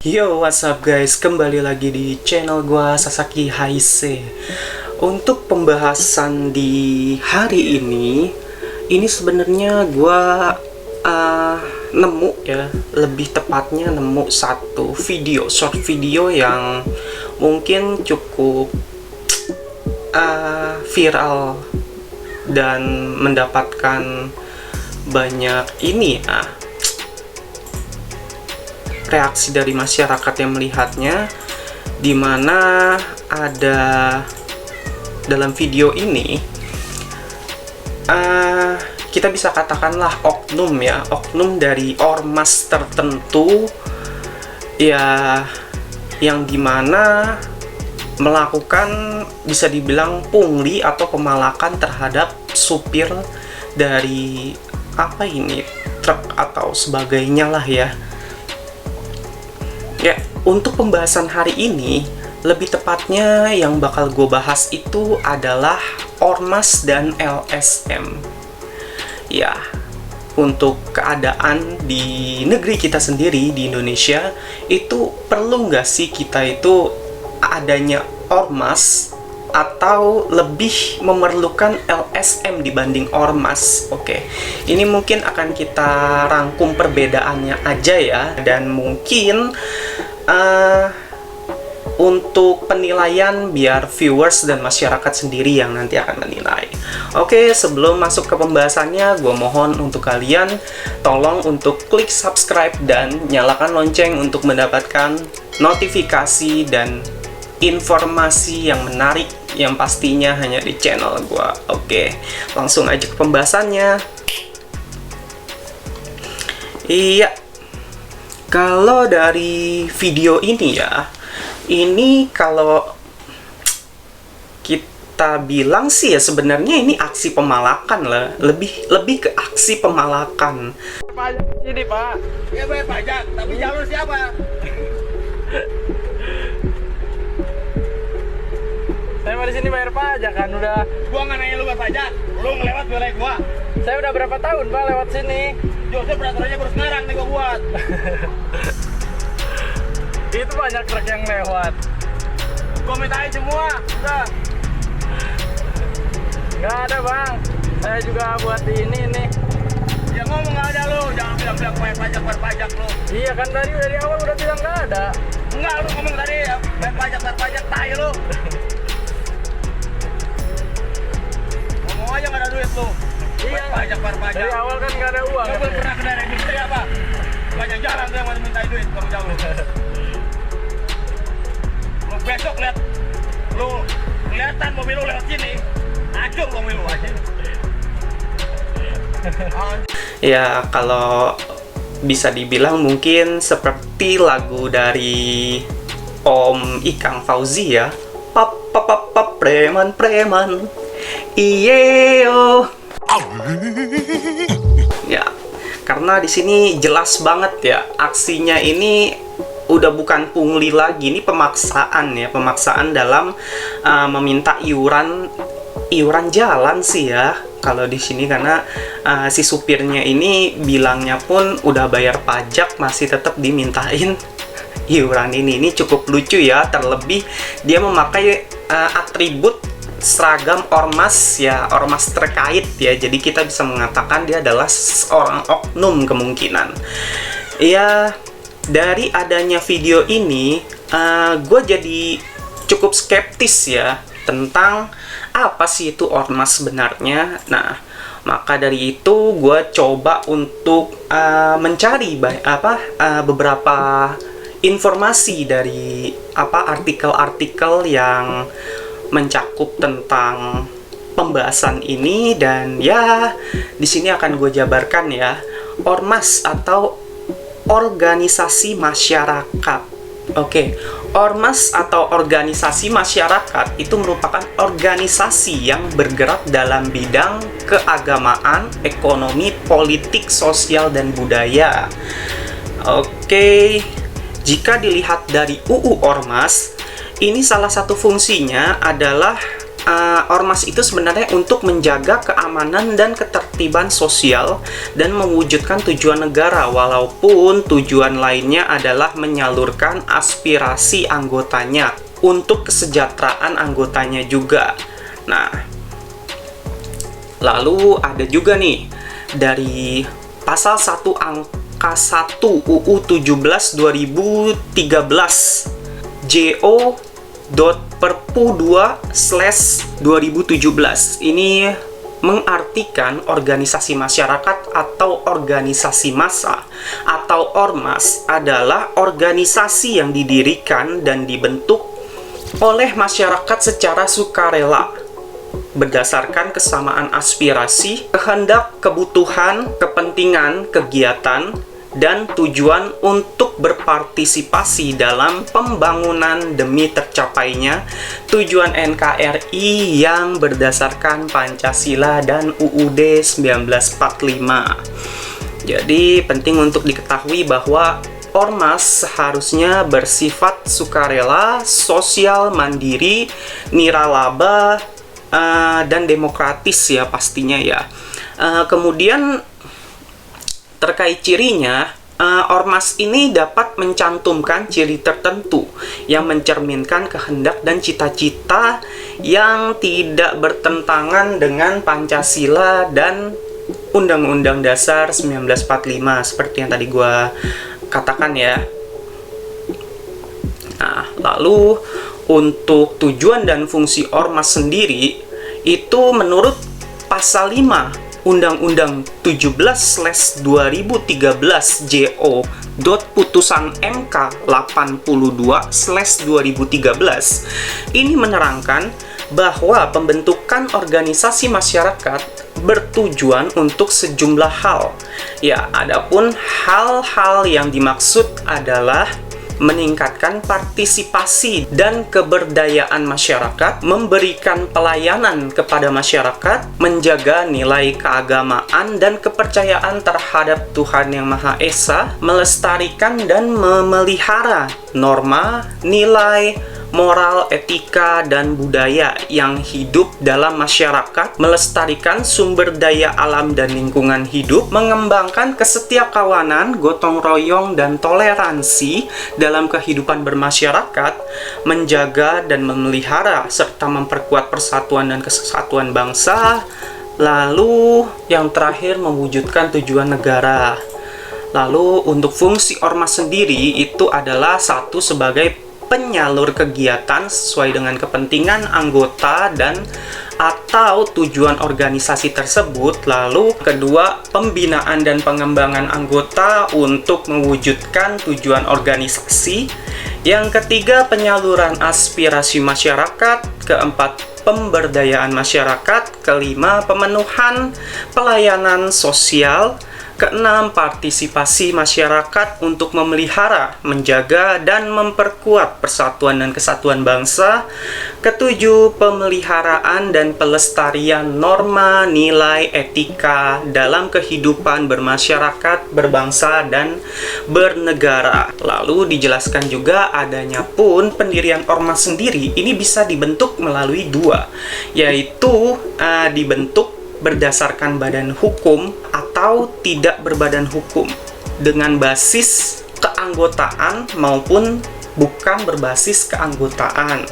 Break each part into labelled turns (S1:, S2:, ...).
S1: Yo, what's up guys? Kembali lagi di channel gua Sasaki Haise. Untuk pembahasan di hari ini sebenarnya gua nemu ya, lebih tepatnya nemu satu short video yang mungkin cukup viral dan mendapatkan banyak reaksi dari masyarakat yang melihatnya, dimana ada dalam video ini kita bisa katakanlah oknum dari ormas tertentu ya, yang dimana melakukan bisa dibilang pungli atau pemalakan terhadap supir dari truk atau sebagainya lah ya. Ya, untuk pembahasan hari ini, lebih tepatnya yang bakal gue bahas itu adalah ormas dan LSM. Ya, untuk keadaan di negeri kita sendiri, di Indonesia, itu perlu nggak sih kita itu adanya ormas atau lebih memerlukan LSM dibanding ormas? Oke, ini mungkin akan kita rangkum perbedaannya aja ya, dan mungkin untuk penilaian biar viewers dan masyarakat sendiri yang nanti akan menilai. Oke, sebelum masuk ke pembahasannya, gue mohon untuk kalian tolong untuk klik subscribe dan nyalakan lonceng untuk mendapatkan notifikasi dan informasi yang menarik yang pastinya hanya di channel gua. Oke, langsung aja ke pembahasannya. Iya, kalau dari video ini ya, ini kalau kita bilang sih ya sebenarnya ini aksi pemalakan lah, lebih ke aksi pemalakan.
S2: Pajak ini Pak, ya bayar pajak, tapi jalur siapa? Saya mau di sini bayar pajak kan udah. Gua nggak nanya lu bayar pajak, lu ngelewat wilayah gua. Saya udah berapa tahun Pak lewat sini. Joseph peraturannya baru sekarang nih gua buat. Itu banyak truk yang lewat. Gua mintain semua, udah. Nggak ada Bang, saya juga buat di ini nih. Ya ngomong nggak ada lu, jangan bilang-bilang bayar pajak lu. Iya kan tadi dari awal udah bilang nggak ada. Enggak, lu ngomong tadi bayar pajak, tai lu. Ngomong aja nggak ada duit lu. Iya. Bayar pajak. Dari awal kan nggak ada uang. Lu belum pernah ke daerah industri apa? Banyak jalan tuh yang mau minta duit, kamu jauh. Lu besok lihat, lu kelihatan mobil lu lewat sini, hancur mobil lu aja.
S1: Ya, kalau bisa dibilang mungkin seperti lagu dari Om Ikang Fauzi ya. Pap pap pap pap preman Iyo. Ya, karena di sini jelas banget ya, aksinya ini udah bukan pungli lagi, ini pemaksaan dalam meminta iuran jalan sih ya kalau di sini, karena si supirnya ini bilangnya pun udah bayar pajak masih tetap dimintain iuran ini cukup lucu ya, terlebih dia memakai atribut seragam ormas ya, ormas terkait ya, jadi kita bisa mengatakan dia adalah seorang oknum kemungkinan ya. Dari adanya video ini gue jadi cukup skeptis ya tentang apa sih itu ormas sebenarnya. Nah, maka dari itu gue coba untuk mencari beberapa informasi dari artikel-artikel yang mencakup tentang pembahasan ini, dan ya di sini akan gue jabarkan ya, ormas atau organisasi masyarakat. Oke, ormas atau organisasi masyarakat itu merupakan organisasi yang bergerak dalam bidang keagamaan, ekonomi, politik, sosial, dan budaya. Oke, jika dilihat dari UU Ormas, ini salah satu fungsinya adalah ormas itu sebenarnya untuk menjaga keamanan dan ketertiban sosial dan mewujudkan tujuan negara, walaupun tujuan lainnya adalah menyalurkan aspirasi anggotanya untuk kesejahteraan anggotanya juga. Nah, lalu ada juga nih dari pasal 1 angka 1 UU 17 2013 JO.Perpu 2/2017. Ini mengartikan organisasi masyarakat atau organisasi massa atau ormas adalah organisasi yang didirikan dan dibentuk oleh masyarakat secara sukarela berdasarkan kesamaan aspirasi, kehendak, kebutuhan, kepentingan, kegiatan, dan tujuan untuk berpartisipasi dalam pembangunan demi tercapainya tujuan NKRI yang berdasarkan Pancasila dan UUD 1945. Jadi penting untuk diketahui bahwa ormas seharusnya bersifat sukarela, sosial, mandiri, nirlaba, dan demokratis ya pastinya ya. Kemudian terkait cirinya, ormas ini dapat mencantumkan ciri tertentu yang mencerminkan kehendak dan cita-cita yang tidak bertentangan dengan Pancasila dan Undang-Undang Dasar 1945 seperti yang tadi gue katakan ya. Nah, lalu untuk tujuan dan fungsi ormas sendiri itu menurut pasal 5 Undang-Undang 17/2013 JO. Putusan MK 82/2013 ini menerangkan bahwa pembentukan organisasi masyarakat bertujuan untuk sejumlah hal. Ya, adapun hal-hal yang dimaksud adalah meningkatkan partisipasi dan keberdayaan masyarakat, memberikan pelayanan kepada masyarakat, menjaga nilai keagamaan dan kepercayaan terhadap Tuhan Yang Maha Esa, melestarikan dan memelihara norma, nilai, moral, etika, dan budaya yang hidup dalam masyarakat, melestarikan sumber daya alam dan lingkungan hidup, mengembangkan kesetiakawanan, gotong royong, dan toleransi dalam kehidupan bermasyarakat, menjaga dan memelihara serta memperkuat persatuan dan kesatuan bangsa, lalu yang terakhir mewujudkan tujuan negara. Lalu untuk fungsi ormas sendiri itu adalah satu sebagai penyalur kegiatan sesuai dengan kepentingan anggota dan atau tujuan organisasi tersebut. Lalu kedua, pembinaan dan pengembangan anggota untuk mewujudkan tujuan organisasi. Yang ketiga, penyaluran aspirasi masyarakat. Keempat, pemberdayaan masyarakat. Kelima, pemenuhan pelayanan sosial. Keenam, partisipasi masyarakat untuk memelihara, menjaga, dan memperkuat persatuan dan kesatuan bangsa. Ketujuh, pemeliharaan dan pelestarian norma, nilai, etika dalam kehidupan bermasyarakat, berbangsa, dan bernegara. Lalu dijelaskan juga adanya pun pendirian ormas sendiri ini bisa dibentuk melalui dua, yaitu dibentuk berdasarkan badan hukum atau tidak berbadan hukum dengan basis keanggotaan maupun bukan berbasis keanggotaan.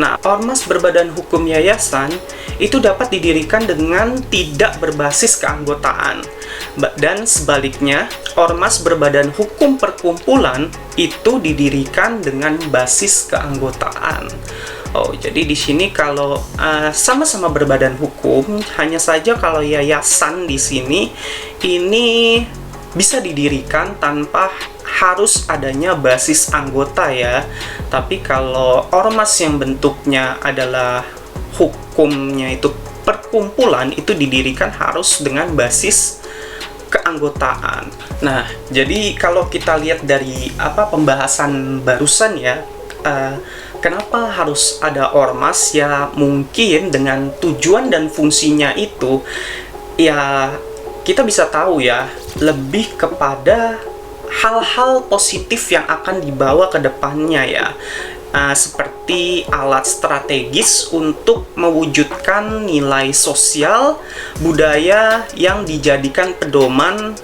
S1: Nah, ormas berbadan hukum yayasan itu dapat didirikan dengan tidak berbasis keanggotaan. Dan sebaliknya, ormas berbadan hukum perkumpulan itu didirikan dengan basis keanggotaan. Oh, jadi di sini kalau sama-sama berbadan hukum, hanya saja kalau yayasan di sini ini bisa didirikan tanpa harus adanya basis anggota ya. Tapi kalau ormas yang bentuknya adalah hukumnya itu perkumpulan, itu didirikan harus dengan basis keanggotaan. Nah, jadi kalau kita lihat dari pembahasan barusan ya, kenapa harus ada ormas ya? Mungkin dengan tujuan dan fungsinya itu ya kita bisa tahu ya lebih kepada hal-hal positif yang akan dibawa ke depannya ya. seperti alat strategis untuk mewujudkan nilai sosial budaya yang dijadikan pedoman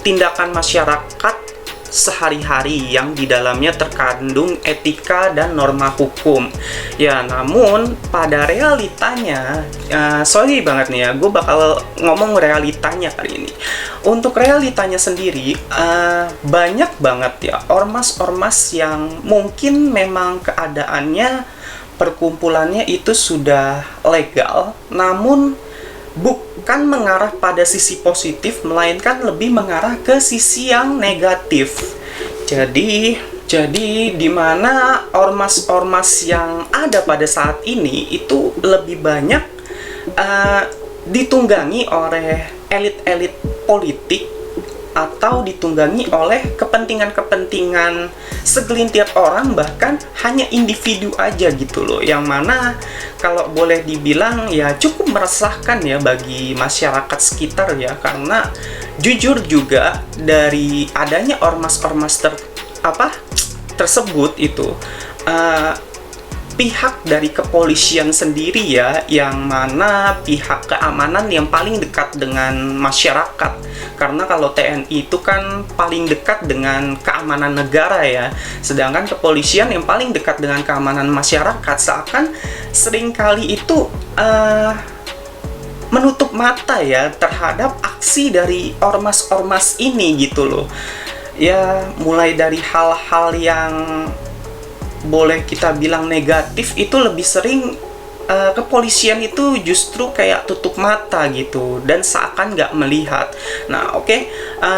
S1: tindakan masyarakat sehari-hari yang di dalamnya terkandung etika dan norma hukum. Ya, namun pada realitanya, sorry banget nih ya, gue bakal ngomong realitanya kali ini. Untuk realitanya sendiri, banyak banget ya ormas-ormas yang mungkin memang keadaannya perkumpulannya itu sudah legal, namun bukan mengarah pada sisi positif, melainkan lebih mengarah ke sisi yang negatif. Jadi di mana ormas-ormas yang ada pada saat ini itu lebih banyak ditunggangi oleh elit-elit politik atau ditunggangi oleh kepentingan-kepentingan segelintir orang, bahkan hanya individu aja gitu loh, yang mana kalau boleh dibilang ya cukup meresahkan ya bagi masyarakat sekitar ya, karena jujur juga dari adanya ormas-ormas tersebut itu pihak dari kepolisian sendiri ya, yang mana pihak keamanan yang paling dekat dengan masyarakat, karena kalau TNI itu kan paling dekat dengan keamanan negara ya, sedangkan kepolisian yang paling dekat dengan keamanan masyarakat, seakan seringkali itu menutup mata ya terhadap aksi dari ormas-ormas ini gitu loh ya, mulai dari hal-hal yang boleh kita bilang negatif itu lebih sering kepolisian itu justru kayak tutup mata gitu dan seakan nggak melihat. Nah, oke.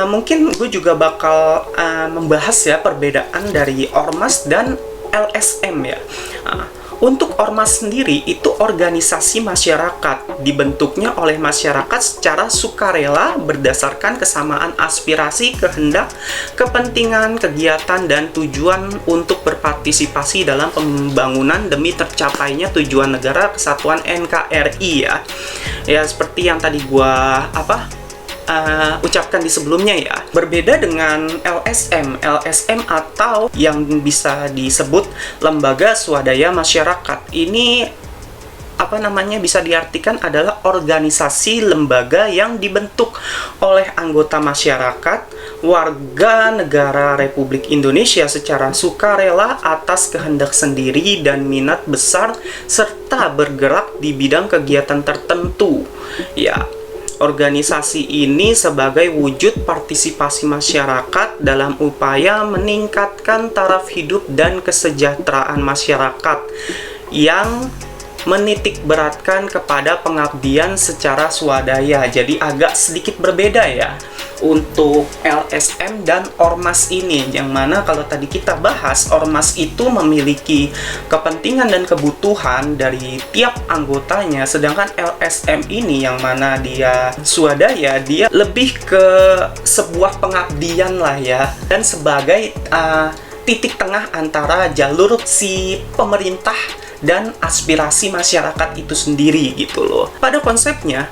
S1: Mungkin gue juga bakal membahas ya perbedaan dari ormas dan LSM ya. Untuk ormas sendiri itu organisasi masyarakat, dibentuknya oleh masyarakat secara sukarela berdasarkan kesamaan aspirasi, kehendak, kepentingan, kegiatan, dan tujuan untuk berpartisipasi dalam pembangunan demi tercapainya tujuan negara kesatuan NKRI ya. Ya, seperti yang tadi gua ucapkan di sebelumnya ya. Berbeda dengan LSM atau yang bisa disebut lembaga swadaya masyarakat. Ini bisa diartikan adalah organisasi lembaga yang dibentuk oleh anggota masyarakat, warga negara Republik Indonesia secara sukarela atas kehendak sendiri dan minat besar serta bergerak di bidang kegiatan tertentu. Ya, organisasi ini sebagai wujud partisipasi masyarakat dalam upaya meningkatkan taraf hidup dan kesejahteraan masyarakat yang menitik beratkan kepada pengabdian secara swadaya. Jadi agak sedikit berbeda ya untuk LSM dan ormas ini, yang mana kalau tadi kita bahas ormas itu memiliki kepentingan dan kebutuhan dari tiap anggotanya, sedangkan LSM ini yang mana dia swadaya, dia lebih ke sebuah pengabdian lah ya, dan sebagai titik tengah antara jalur si pemerintah dan aspirasi masyarakat itu sendiri gitu loh. Pada konsepnya,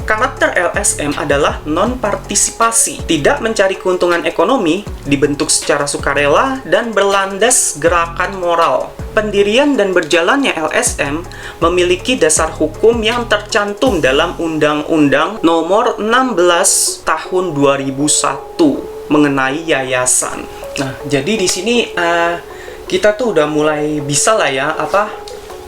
S1: karakter LSM adalah non-partisipasi, tidak mencari keuntungan ekonomi, dibentuk secara sukarela, dan berlandas gerakan moral. Pendirian dan berjalannya LSM memiliki dasar hukum yang tercantum dalam Undang-Undang Nomor 16 Tahun 2001 mengenai yayasan. Nah, jadi di sini kita tuh udah mulai bisa lah ya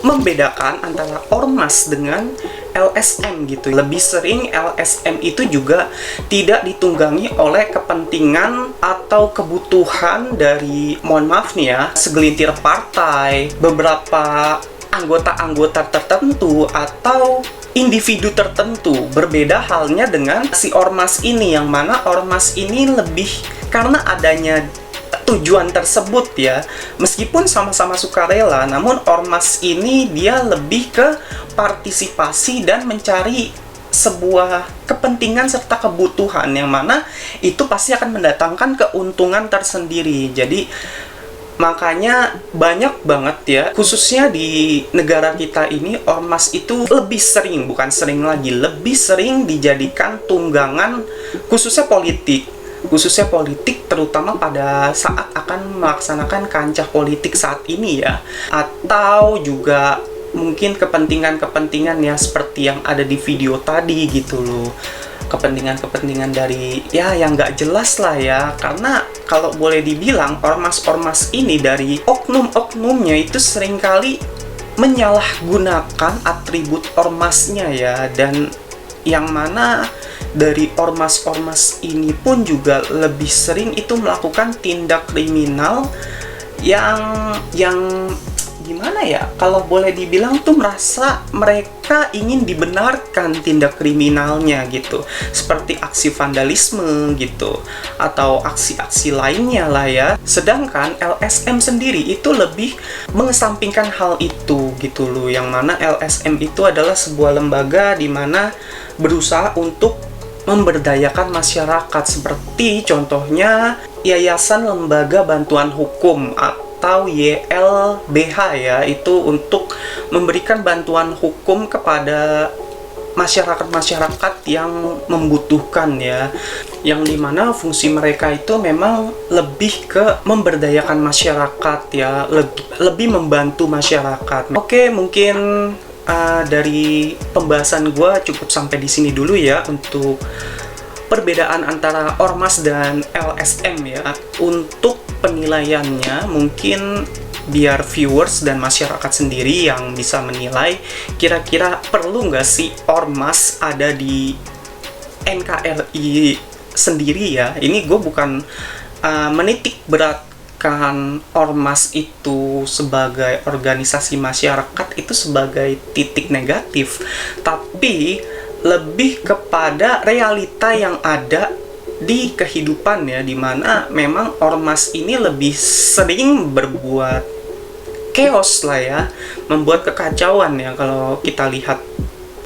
S1: membedakan antara ormas dengan LSM gitu. Lebih sering LSM itu juga tidak ditunggangi oleh kepentingan atau kebutuhan dari, mohon maaf nih ya, segelintir partai, beberapa anggota-anggota tertentu atau individu tertentu. Berbeda halnya dengan si ormas ini, yang mana ormas ini lebih karena adanya tujuan tersebut ya, meskipun sama-sama sukarela, namun ormas ini dia lebih ke partisipasi dan mencari sebuah kepentingan serta kebutuhan, yang mana itu pasti akan mendatangkan keuntungan tersendiri. Jadi makanya banyak banget ya, khususnya di negara kita ini, ormas itu lebih sering, bukan sering lagi, lebih sering dijadikan tunggangan khususnya politik. khususnya politik, terutama pada saat akan melaksanakan kancah politik saat ini ya, atau juga mungkin kepentingan-kepentingan ya seperti yang ada di video tadi gitu loh, kepentingan-kepentingan dari ya yang nggak jelas lah ya. Karena kalau boleh dibilang ormas-ormas ini dari oknum-oknumnya itu seringkali menyalahgunakan atribut ormasnya ya, dan yang mana dari ormas-ormas ini pun juga lebih sering itu melakukan tindak kriminal yang gimana ya, kalau boleh dibilang tuh merasa mereka ingin dibenarkan tindak kriminalnya gitu, seperti aksi vandalisme gitu atau aksi-aksi lainnya lah ya. Sedangkan LSM sendiri itu lebih mengesampingkan hal itu gitu loh, yang mana LSM itu adalah sebuah lembaga di mana berusaha untuk memberdayakan masyarakat, seperti contohnya Yayasan Lembaga Bantuan Hukum atau YLBH ya, itu untuk memberikan bantuan hukum kepada masyarakat-masyarakat yang membutuhkan ya, yang dimana fungsi mereka itu memang lebih ke memberdayakan masyarakat ya, lebih membantu masyarakat. Oke, mungkin dari pembahasan gue cukup sampai di sini dulu ya untuk perbedaan antara ormas dan LSM ya. Untuk penilaiannya mungkin biar viewers dan masyarakat sendiri yang bisa menilai kira-kira perlu nggak sih ormas ada di NKRI sendiri ya. Ini gue bukan menitik beratkan ormas itu sebagai organisasi masyarakat itu sebagai titik negatif, tapi lebih kepada realita yang ada di kehidupan ya, dimana memang ormas ini lebih sering berbuat chaos lah ya, membuat kekacauan ya. Kalau kita lihat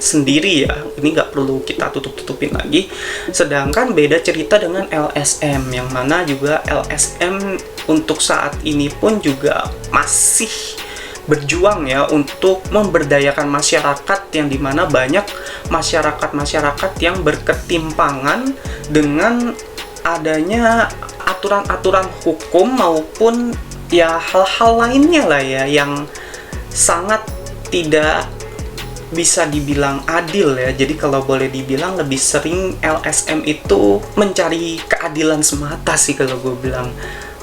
S1: sendiri ya, ini nggak perlu kita tutup-tutupin lagi. Sedangkan beda cerita dengan LSM, yang mana juga LSM untuk saat ini pun juga masih berjuang ya untuk memberdayakan masyarakat, yang dimana banyak masyarakat-masyarakat yang berketimpangan dengan adanya aturan-aturan hukum maupun ya hal-hal lainnya lah ya, yang sangat tidak bisa dibilang adil ya. Jadi kalau boleh dibilang lebih sering LSM itu mencari keadilan semata sih kalau gue bilang.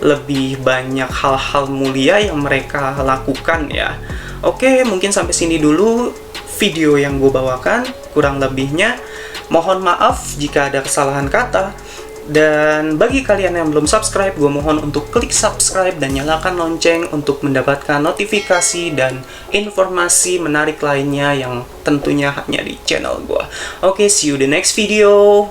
S1: Lebih banyak hal-hal mulia yang mereka lakukan ya. Oke, mungkin sampai sini dulu video yang gue bawakan. Kurang lebihnya mohon maaf jika ada kesalahan kata. Dan bagi kalian yang belum subscribe, gue mohon untuk klik subscribe dan nyalakan lonceng untuk mendapatkan notifikasi dan informasi menarik lainnya yang tentunya hanya di channel gue. Oke, see you the next video.